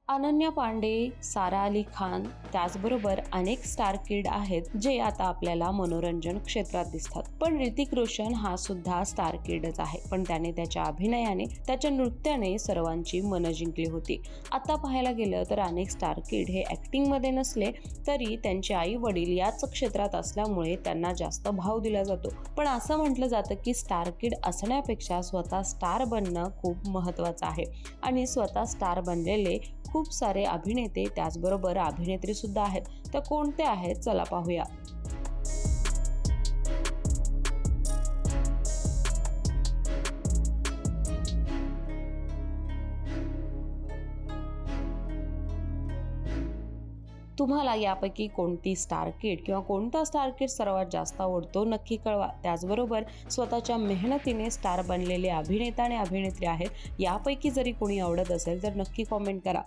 अनन्या पांडे, सारा अली खान त्याचबरोबर अनेक स्टार किड आहेत जे आता आपल्याला मनोरंजन क्षेत्रात दिसतात। पण ऋतिक रोशन हा सुद्धा स्टार किडच आहे, पण त्याने त्याच्या अभिनयाने, त्याच्या नृत्याने सर्वांची मनं जिंकली होती। आता पाहायला गेलं तर अनेक स्टार किड हे ऍक्टिंग मध्ये नसले तरी त्यांचे आई वडील याच क्षेत्रात असल्यामुळे त्यांना जास्त भाव दिला जातो। पण असं म्हटलं जातं की स्टार किड असण्यापेक्षा स्वतः स्टार बनणं खूप महत्त्वाचं आहे आणि स्वतः स्टार बनलेले खूप सारे अभिनेते त्याचबरोबर अभिनेत्री सुद्धा आहेत। तर कोणते आहेत चला पाहूया। तुम्हाला यापैकी कोणती स्टार किड किंवा कोणता स्टार किड सर्वात जास्त आवडतो नक्की कळवा। त्याचबरोबर स्वतःच्या मेहनतीने स्टार बनलेले अभिनेता आणि अभिनेत्री आहेत यापैकी जरी कोणी आवडत असेल तर नक्की कॉमेंट करा।